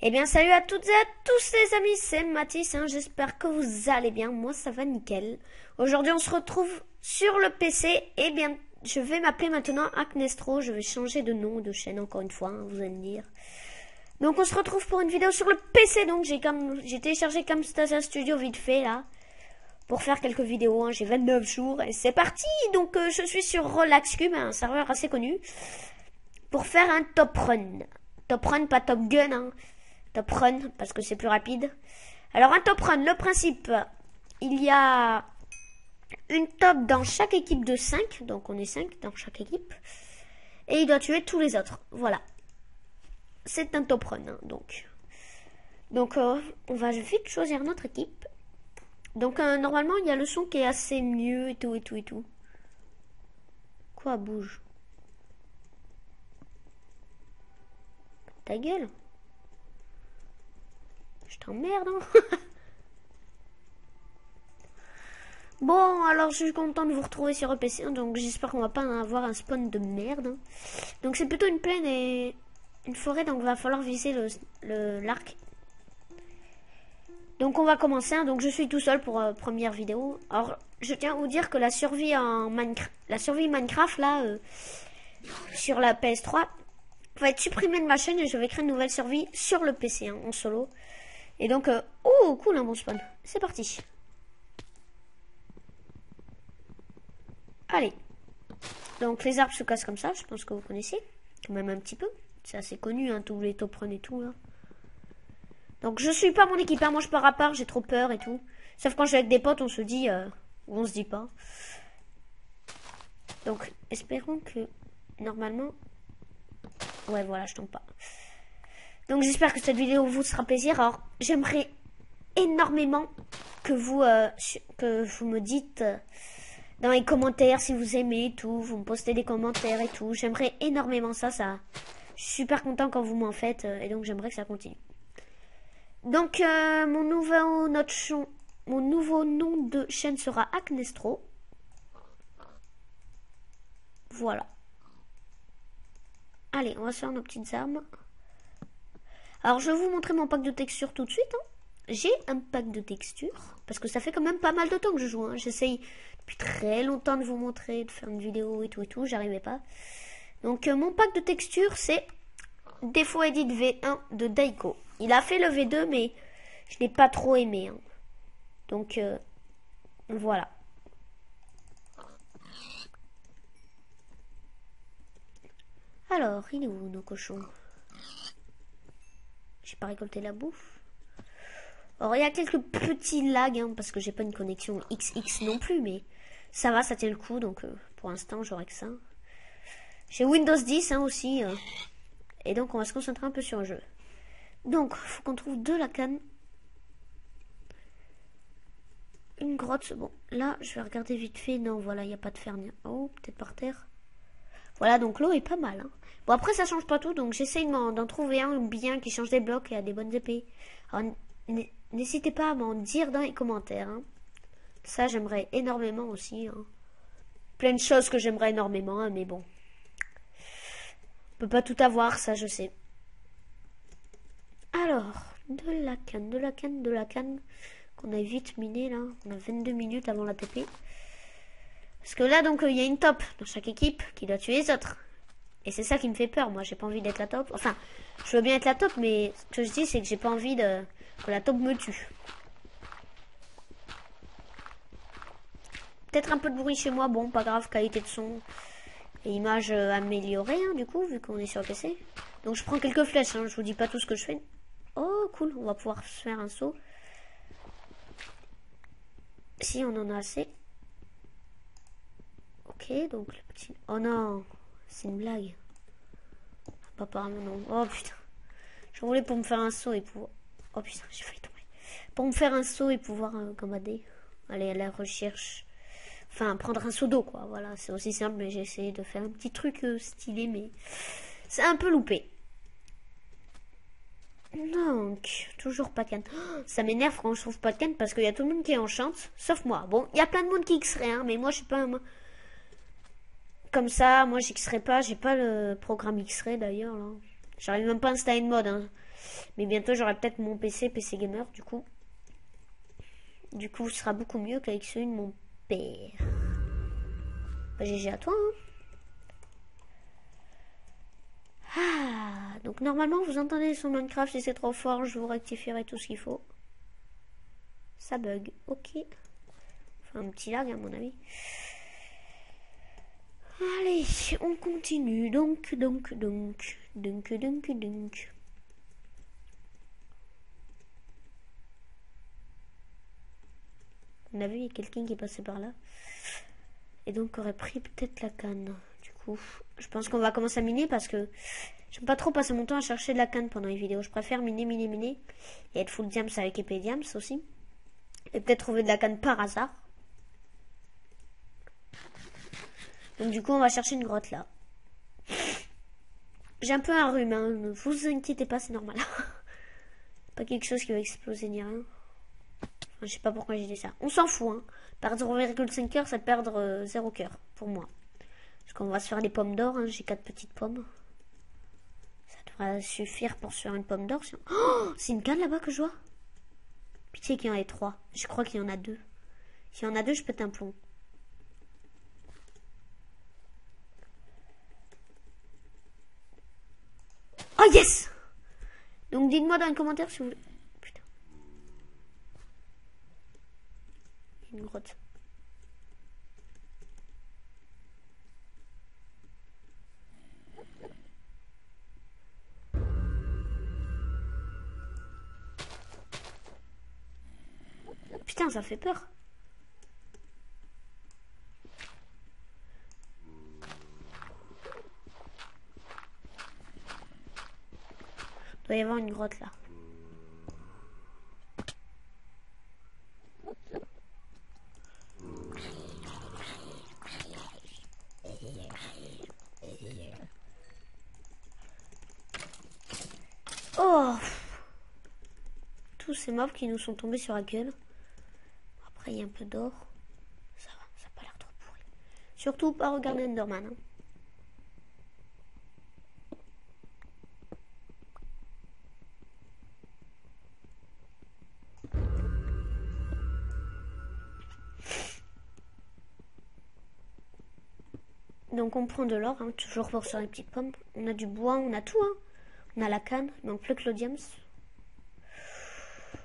Eh bien, salut à toutes et à tous les amis, c'est Mathis, j'espère que vous allez bien, moi ça va nickel. Aujourd'hui on se retrouve sur le PC, et bien je vais m'appeler maintenant Aknestro, je vais changer de nom de chaîne encore une fois, vous allez me dire. Donc on se retrouve pour une vidéo sur le PC, donc j'ai téléchargé Camtasia Studio vite fait là, pour faire quelques vidéos, j'ai 29 jours, et c'est parti. Donc je suis sur RelaxCube, un serveur assez connu, pour faire un top run. Top run, pas top gun, Top run, parce que c'est plus rapide. Alors un top run, le principe, il y a une top dans chaque équipe de 5, donc on est 5 dans chaque équipe, et il doit tuer tous les autres, voilà. C'est un top run, donc on va vite choisir notre équipe. Donc normalement il y a le son qui est assez mieux et tout. Quoi, bouge? Ta gueule. Je t'emmerde, Bon, alors je suis content de vous retrouver sur EPC, donc j'espère qu'on va pas avoir un spawn de merde. Donc c'est plutôt une plaine et une forêt, donc il va falloir viser l'arc. Donc on va commencer, donc je suis tout seul pour première vidéo. Alors je tiens à vous dire que la survie en Minecraft là, sur la PS3, va être supprimée de ma chaîne et je vais créer une nouvelle survie sur le PC, en solo. Et donc, oh cool, un bon spawn, c'est parti. Allez, donc les arbres se cassent comme ça, je pense que vous connaissez, quand même un petit peu. C'est assez connu, tous les top runs et tout là. Donc je suis pas mon équipe, moi je pars à part, j'ai trop peur et tout. Sauf quand je suis avec des potes, on se dit, ou on se dit pas. Donc espérons que, normalement, ouais voilà, je tombe pas. Donc j'espère que cette vidéo vous sera plaisir. Alors j'aimerais énormément que vous me dites dans les commentaires si vous aimez et tout, vous me postez des commentaires et tout. J'aimerais énormément ça. Je suis super content quand vous m'en faites et donc j'aimerais que ça continue. Donc mon nouveau nom de chaîne sera Aknestro. Voilà. Allez, on va se faire nos petites armes. Alors je vais vous montrer mon pack de textures tout de suite. J'ai un pack de textures parce que ça fait quand même pas mal de temps que je joue. J'essaye depuis très longtemps de vous montrer, de faire une vidéo et tout, j'arrivais pas. Donc mon pack de textures c'est Defo Edit V1 de Daiko. Il a fait le V2 mais je n'ai pas trop aimé. Donc voilà. Alors, il est où nos cochons? J'ai pas récolté la bouffe. Alors il y a quelques petits lags parce que j'ai pas une connexion XX non plus, mais ça va, ça tient le coup, donc pour l'instant j'aurai que ça. J'ai Windows 10 aussi, et donc on va se concentrer un peu sur le jeu. Donc faut qu'on trouve de la canne, une grotte. Bon là je vais regarder vite fait. Non voilà, il n'y a pas de fer. Oh, peut-être par terre. Voilà, donc l'eau est pas mal. Bon après ça change pas tout, donc j'essaye d'en trouver un bien qui change des blocs et a des bonnes épées. Alors, n'hésitez pas à m'en dire dans les commentaires. Ça, j'aimerais énormément aussi. Plein de choses que j'aimerais énormément, mais bon. On peut pas tout avoir, ça, je sais. Alors, de la canne. Qu'on a vite miné, là. On a 22 minutes avant la TP. Parce que là, donc, il y a une top dans chaque équipe qui doit tuer les autres. Et c'est ça qui me fait peur. Moi, j'ai pas envie d'être la top. Enfin, je veux bien être la top, mais ce que je dis, c'est que j'ai pas envie que la top me tue. Peut-être un peu de bruit chez moi, bon, pas grave, qualité de son et image améliorée, du coup, vu qu'on est sur le PC. Donc je prends quelques flèches, je vous dis pas tout ce que je fais. Oh, cool, on va pouvoir se faire un saut. Si on en a assez. Ok, donc le petit... Oh non, c'est une blague. Pas par non. Oh putain. Je voulais pour me faire un saut et pouvoir... Oh putain, j'ai failli tomber. Pour me faire un saut et pouvoir commander. Aller à la recherche. Enfin, prendre un seau d'eau, quoi. Voilà, c'est aussi simple, mais j'ai essayé de faire un petit truc stylé, mais c'est un peu loupé. Donc, toujours pas de canne. Oh, ça m'énerve quand je trouve pas de canne parce qu'il y a tout le monde qui enchante, sauf moi. Bon, il y a plein de monde qui xerait, mais moi, je suis pas comme ça. Moi, j'xerai pas. J'ai pas le programme X-Ray d'ailleurs. J'arrive même pas à installer une mode. Mais bientôt, j'aurai peut-être mon PC gamer, du coup. Du coup, ce sera beaucoup mieux qu'avec celui de mon père. Bah, GG à toi, hein. Ah, donc normalement, vous entendez sur Minecraft, si c'est trop fort, je vous rectifierai tout ce qu'il faut. Ça bug, ok. Enfin, un petit lag, à mon avis. Allez, on continue. Donc. On a vu, il y a quelqu'un qui est passé par là. Et donc, aurait pris peut-être la canne. Du coup, je pense qu'on va commencer à miner parce que j'aime pas trop passer mon temps à chercher de la canne pendant les vidéos. Je préfère miner. Et être full diams avec épée diams aussi. Et peut-être trouver de la canne par hasard. Donc du coup, on va chercher une grotte là. J'ai un peu un rhume, hein. Ne vous inquiétez pas, c'est normal. Pas quelque chose qui va exploser ni rien. Enfin, je sais pas pourquoi j'ai dit ça. On s'en fout, hein. Perdre 0,5 cœur, c'est perdre 0 cœur pour moi. Parce qu'on va se faire des pommes d'or, hein. J'ai 4 petites pommes. Ça devrait suffire pour se faire une pomme d'or. Oh, c'est une canne là-bas que je vois. Pitié qu'il y en ait 3. Je crois qu'il y en a 2. S'il y en a 2, je pète un plomb. Oh yes! Donc dites-moi dans les commentaires si vous voulez. Putain. Il y a une grotte. Putain, ça fait peur. Il doit y avoir une grotte là. Oh! Tous ces mobs qui nous sont tombés sur la gueule. Après, il y a un peu d'or. Ça va, ça n'a pas l'air trop pourri. Surtout pas regarder Enderman. Hein. Donc on prend de l'or, hein, toujours pour sur les petites pommes. On a du bois, on a tout. Hein. On a la canne, il manque plus que le diams.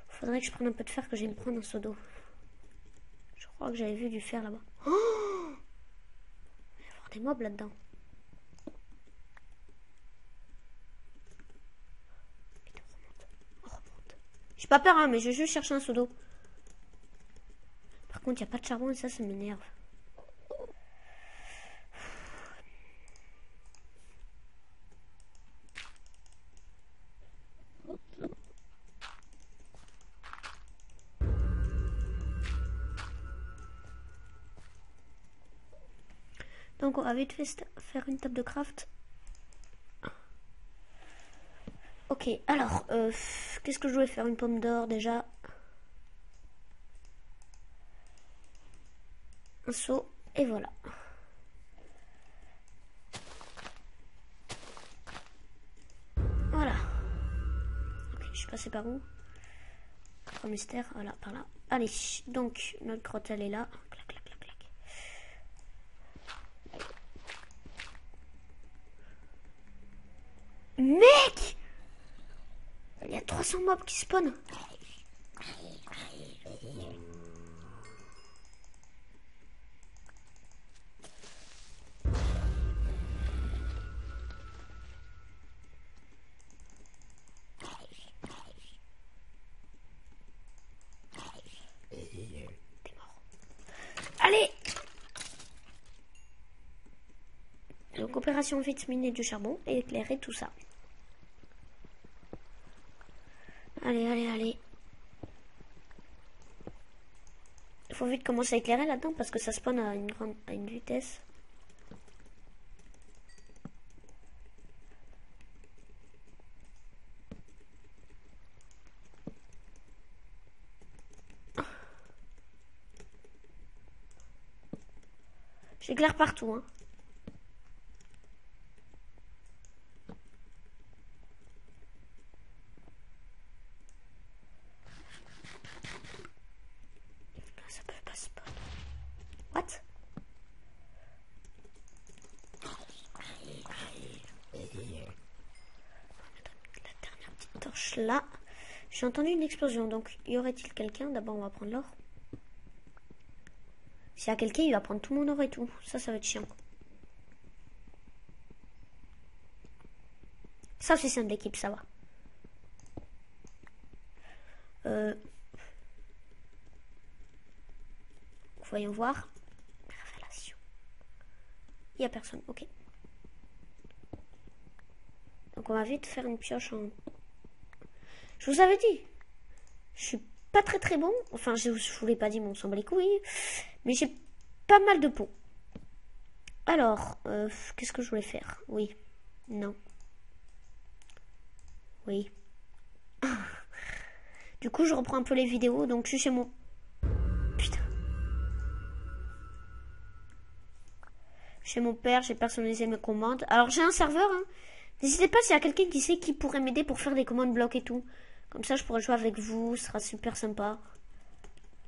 Faudrait que je prenne un peu de fer, que j'aille me prendre un seau d'eau. Je crois que j'avais vu du fer là-bas. Oh, il va y avoir des mobs là-dedans. Remonte. J'ai pas peur, hein, mais je vais juste chercher un seau d'eau. Par contre, il n'y a pas de charbon et ça m'énerve. Donc on va vite fait faire une table de craft. Ok, alors, qu'est-ce que je voulais faire? Une pomme d'or déjà. Un seau, et voilà. Voilà. Ok, je suis passée par où? Trois mystère, voilà, par là. Allez, donc, notre grotte, elle est là. Clac, clac, clac, clac. Mec! Il y a 300 mobs qui spawnent. T'es mort. Allez! Donc, opération vite miner du charbon et éclairer tout ça. Allez, allez, allez. Il faut vite commencer à éclairer là-dedans parce que ça spawn à une vitesse. J'éclaire partout, hein. torche là. J'ai entendu une explosion, donc y aurait-il quelqu'un? D'abord, on va prendre l'or. S'il y a quelqu'un, il va prendre tout mon or et tout. Ça va être chiant. Ça, c'est un de l'équipe, ça va. Voyons voir. Révélation. Il n'y a personne, ok. Donc on va vite faire une pioche en... Je vous avais dit, je suis pas très bon. Enfin, je vous l'ai pas dit, mais on s'en bat les couilles. Mais j'ai pas mal de pots. Alors, qu'est-ce que je voulais faire? Oui. Non. Oui. Du coup, je reprends un peu les vidéos. Donc, je suis chez mon... Putain. Chez mon père, j'ai personnalisé mes commandes. Alors, j'ai un serveur, hein. N'hésitez pas s'il y a quelqu'un qui sait qui pourrait m'aider pour faire des commandes blocs et tout. Comme ça, je pourrais jouer avec vous. Ce sera super sympa.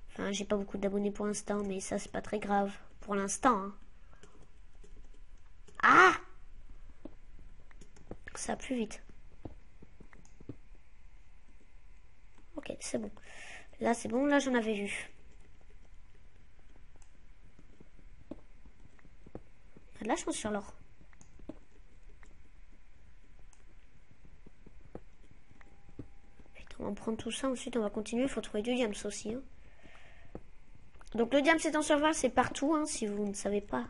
Enfin, j'ai pas beaucoup d'abonnés pour l'instant, mais ça, c'est pas très grave. Pour l'instant, hein. Ah! Ça va plus vite. Ok, c'est bon. Là, c'est bon. Là, j'en avais vu. On a de la chance sur l'or. On va prendre tout ça. Ensuite, on va continuer. Il faut trouver du diamant aussi. Hein. Donc, le diamant, c'est en survival. C'est partout, hein, si vous ne savez pas.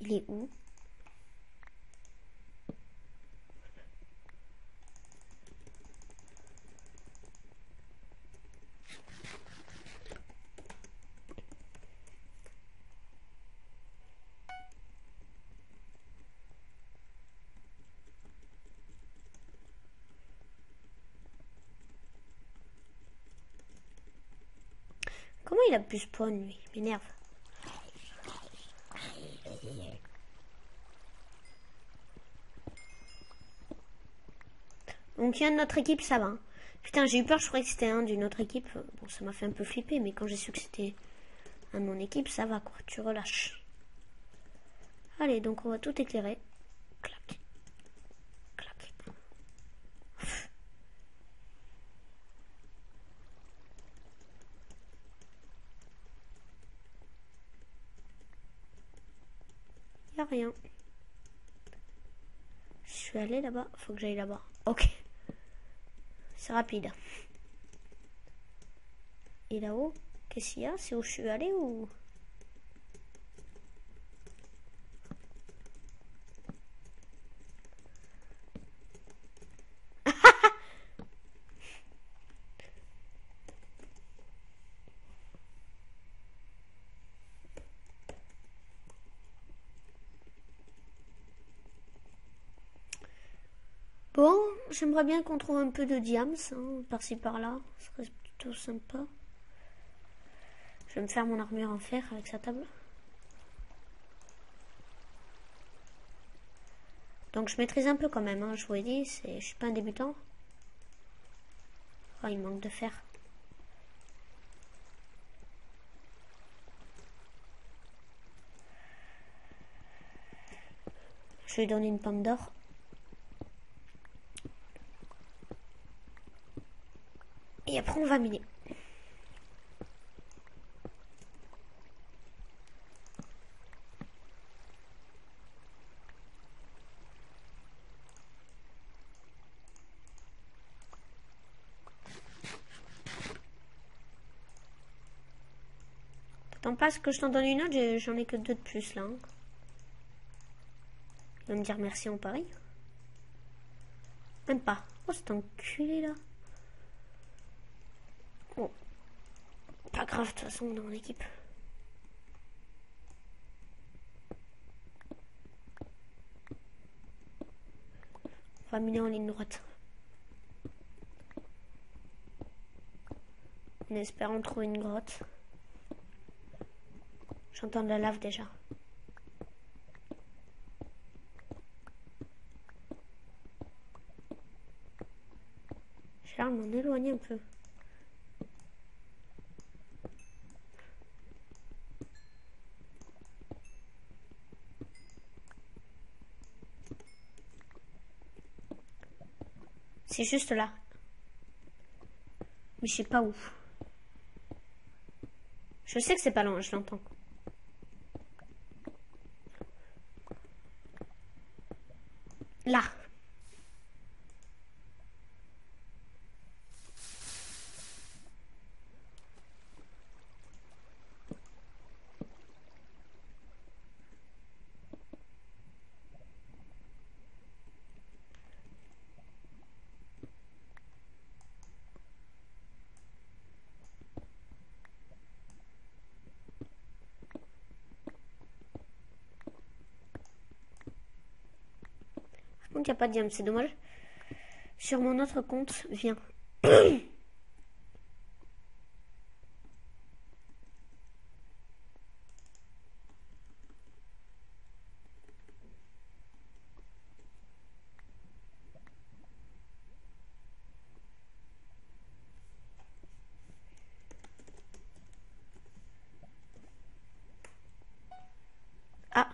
Il est où? Comment il a pu spawn, lui? Il m'énerve. Donc, il y a de notre équipe, ça va. Hein. Putain, j'ai eu peur, je croyais que c'était un d'une autre équipe. Bon, ça m'a fait un peu flipper, mais quand j'ai su que c'était un de mon équipe, ça va, quoi. Tu relâches. Allez, donc on va tout éclairer. Clac. Clac. Y a rien. Je suis allé là-bas. Faut que j'aille là-bas. Ok. C'est rapide. Et là-haut, qu'est-ce qu'il y a? C'est où je suis allé ou... Bon, j'aimerais bien qu'on trouve un peu de diams, hein, par-ci par-là. Ce serait plutôt sympa. Je vais me faire mon armure en fer avec sa table. Donc je maîtrise un peu quand même, hein, je vous l'ai dit, je suis pas un débutant. Oh, il manque de fer. Je vais lui donner une pomme d'or. Et après on va miner. T'attends pas que je t'en donne une autre, j'en ai que 2 de plus là. Hein. Il va me dire merci en Paris. Même pas. Oh, c'est enculé là. Bon. Pas grave, de toute façon, dans l'équipe. On va miner en ligne droite. En espérant trouver une grotte. J'entends de la lave déjà. J'ai l'air de m'en éloigner un peu. C'est juste là. Mais je sais pas où. Je sais que c'est pas loin, je l'entends. Là. Donc il n'y a pas de diamant, c'est dommage. Sur mon autre compte, viens. Ah.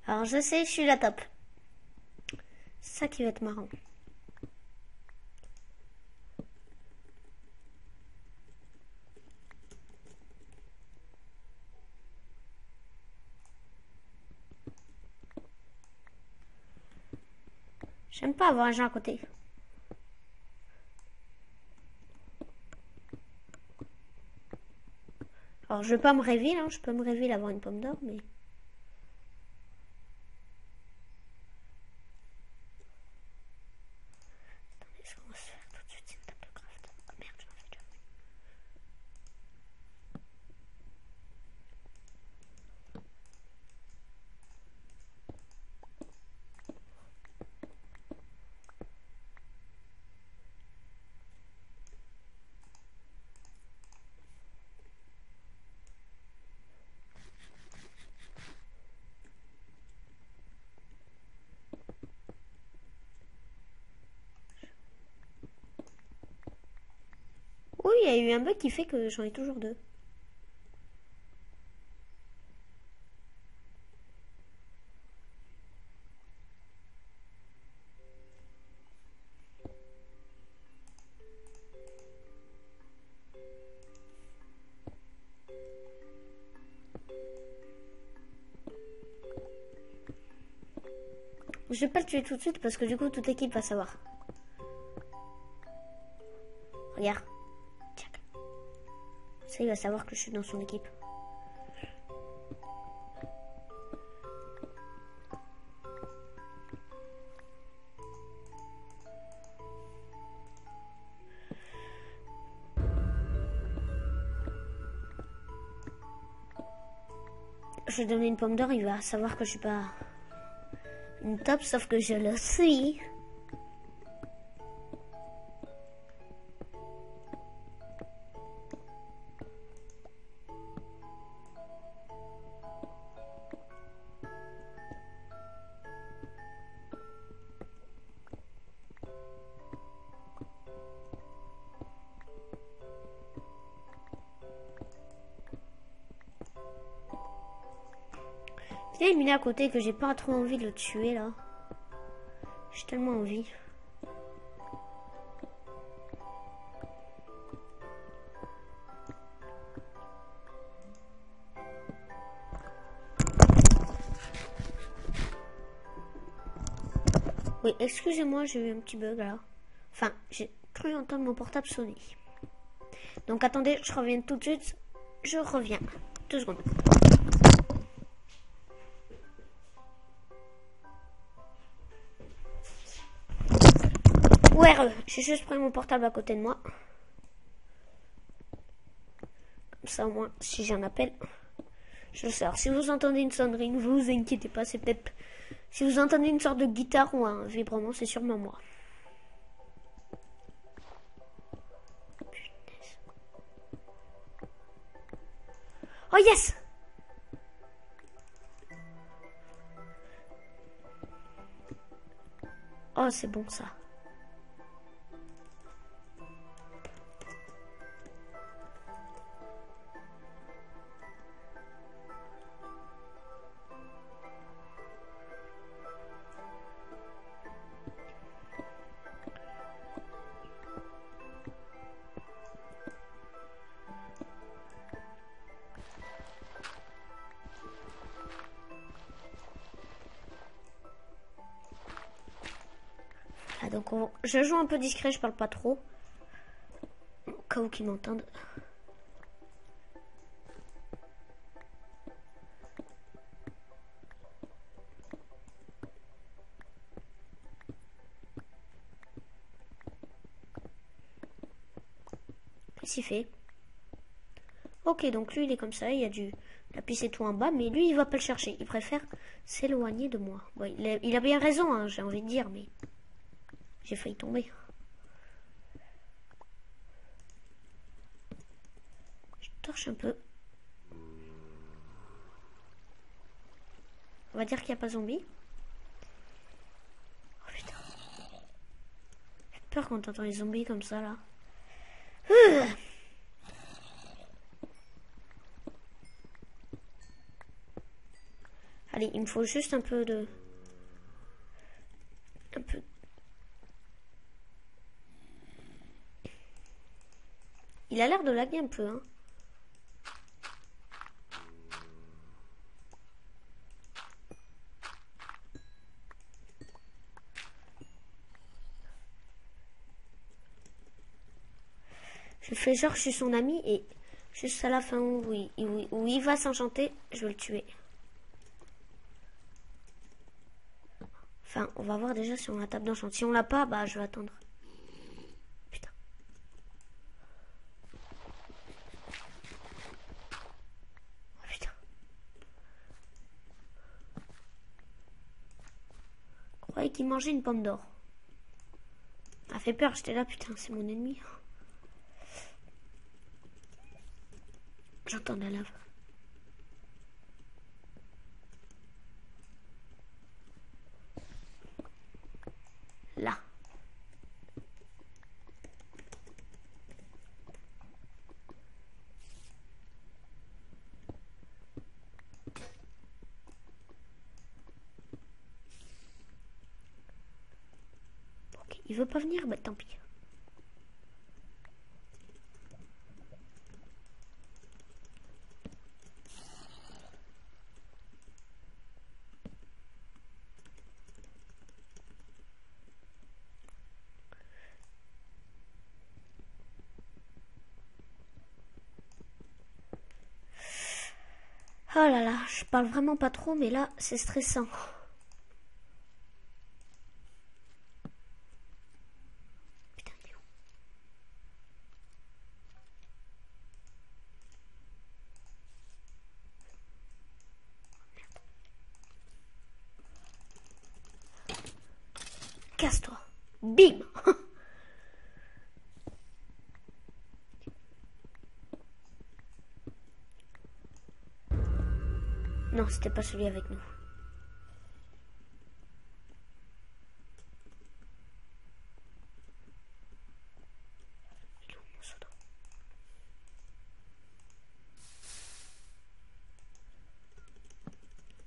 Alors je sais, je suis la top. C'est ça qui va être marrant. J'aime pas avoir un gens à côté. Alors je vais pas me réveiller, hein. Je peux me réveiller avoir une pomme d'or, mais... Attendez, ce qu'on va se faire tout de suite, c'est une table de craft. Oh merde, j'en fais déjà. Oui, il y a eu un bug qui fait que j'en ai toujours deux. Je vais pas le tuer tout de suite parce que du coup toute l'équipe va savoir. Regarde. Tchac. Ça, il va savoir que je suis dans son équipe. Je vais donner une pomme d'or, il va savoir que je suis pas une top, sauf que je le suis. Il y a éliminé à côté que j'ai pas trop envie de le tuer là. J'ai tellement envie. Oui, excusez-moi, j'ai eu un petit bug là. Enfin, j'ai cru entendre mon portable sonner. Donc attendez, je reviens tout de suite. Je reviens. 2 secondes. Ouais, j'ai juste pris mon portable à côté de moi. Comme ça au moins, si j'ai un appel, je le sais. Alors si vous entendez une sonnerie, ne vous inquiétez pas, c'est peut-être... Si vous entendez une sorte de guitare ou un vibrement, c'est sûrement moi. Punaise. Oh yes! Oh, c'est bon ça. Ah, donc je joue un peu discret, je parle pas trop. Au cas où qu'ils m'entendent. Qu'est-ce qu'il fait? Ok, donc lui il est comme ça, il y a la pisse et tout en bas, mais lui il va pas le chercher, il préfère s'éloigner de moi. Bon, il a bien raison, hein, j'ai envie de dire, mais j'ai failli tomber. Je torche un peu. On va dire qu'il n'y a pas zombie. Oh putain. J'ai peur quand t'entends les zombies comme ça là. Allez, il me faut juste un peu de... Un peu... Il a l'air de laguer un peu, hein. Je fais genre je suis son ami et juste à la fin où il va s'enchanter, je vais le tuer. Enfin, on va voir déjà si on a table d'enchant. Si on l'a pas, bah je vais attendre. Putain. Oh putain. Je croyais qu'il mangeait une pomme d'or. Ça fait peur, j'étais là, putain, c'est mon ennemi. J'entends de la lave. Là. Ok, il veut pas venir, bah tant pis. Oh là là, je parle vraiment pas trop, mais là, c'est stressant. Putain, il est où? Casse-toi. Bim. Non, c'était pas celui avec nous. Il est où mon soda?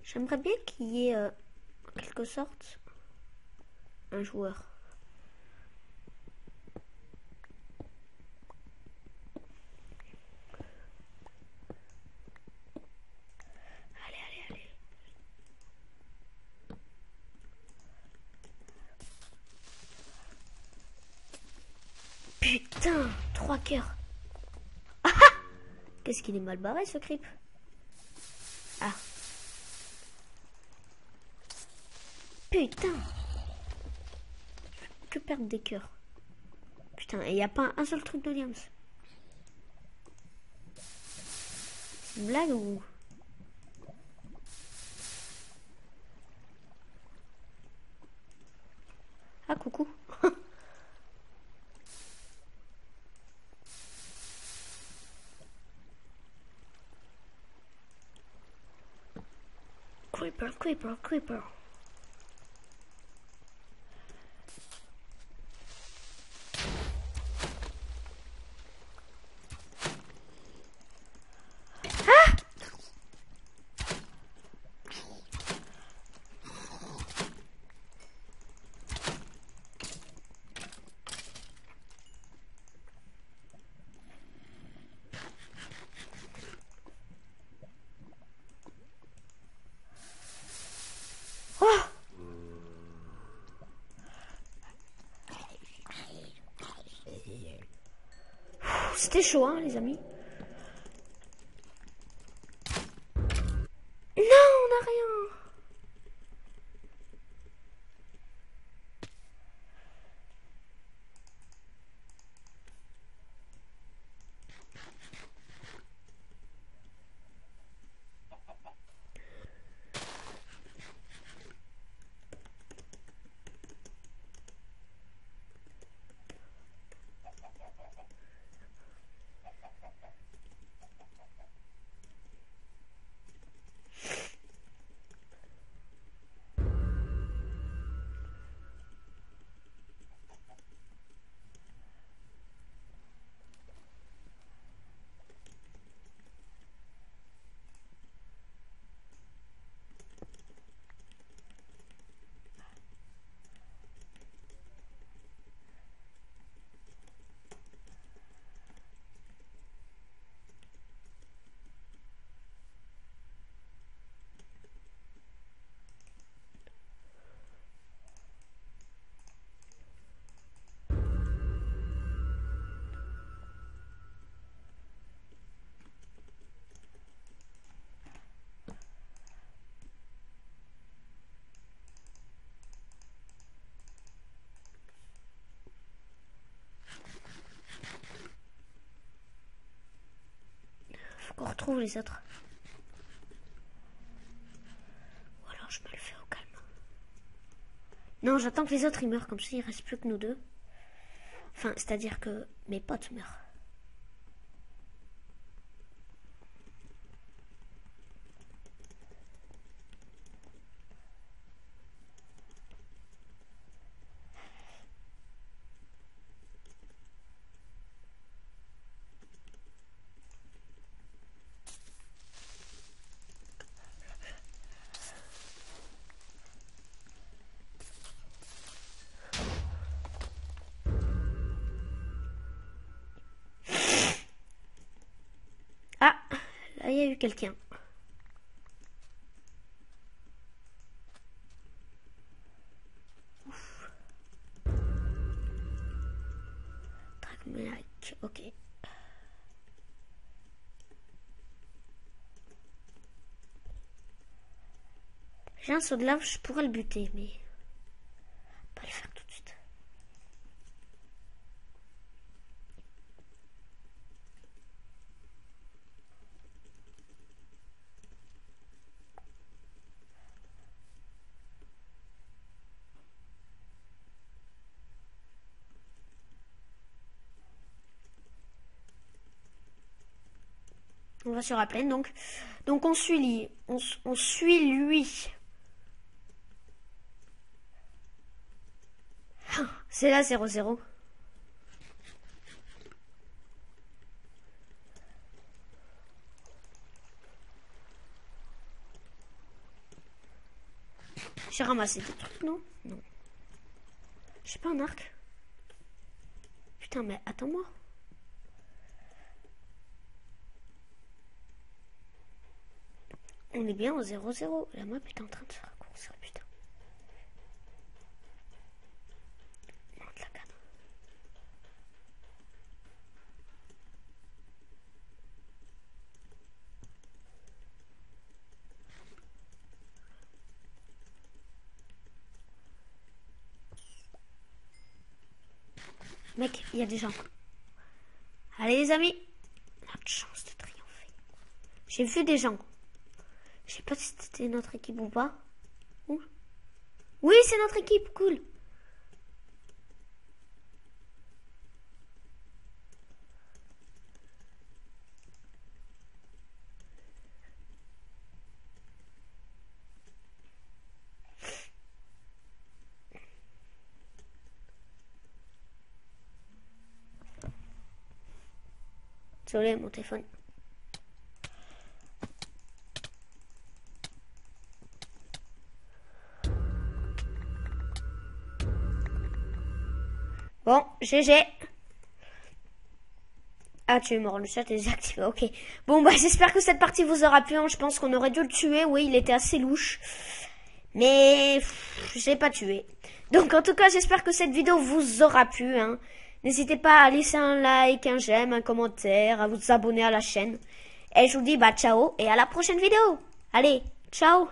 J'aimerais bien qu'il y ait, en quelque sorte, un joueur. Allez, allez, allez. Putain, 3 cœurs. Ah ah! Qu'est-ce qu'il est mal barré ce creep. Ah. Putain. Que perdre des cœurs. Putain, et il n'y a pas un seul truc de Williams. Une blague ou... Ah, coucou. Creeper, creeper, creeper. Oh, c'était chaud, hein, les amis. Non, on n'a rien. Faut qu'on retrouve les autres. Ou alors je me le fais au calme. Non, j'attends que les autres ils meurent, comme ça il reste plus que nous deux. Enfin, c'est-à-dire que mes potes meurent. Ah, là il y a eu quelqu'un. Dragmelic, ok. J'ai un saut de lave, je pourrais le buter, mais pas le faire tout de suite. On va sur la plaine, donc on suit on suit lui. C'est là 0-0. J'ai ramassé des trucs, non? Non. J'ai pas un arc. Putain, mais attends-moi. On est bien au 0-0. La map est en train de se raccourcir, putain. Monte la canne. Mec, il y a des gens. Allez les amis. On a de chance de triompher. J'ai vu des gens. Je sais pas si c'était notre équipe ou pas. Oui, c'est notre équipe, cool. Désolé, mon téléphone. Bon, GG. Ah, tu es mort, le chat est désactivé, ok. Bon, bah, j'espère que cette partie vous aura plu, hein. Je pense qu'on aurait dû le tuer, oui, il était assez louche. Mais, je l'ai pas tué. Donc, en tout cas, j'espère que cette vidéo vous aura plu, hein. N'hésitez pas à laisser un like, un j'aime, un commentaire, à vous abonner à la chaîne. Et je vous dis, bah, ciao, et à la prochaine vidéo. Allez, ciao.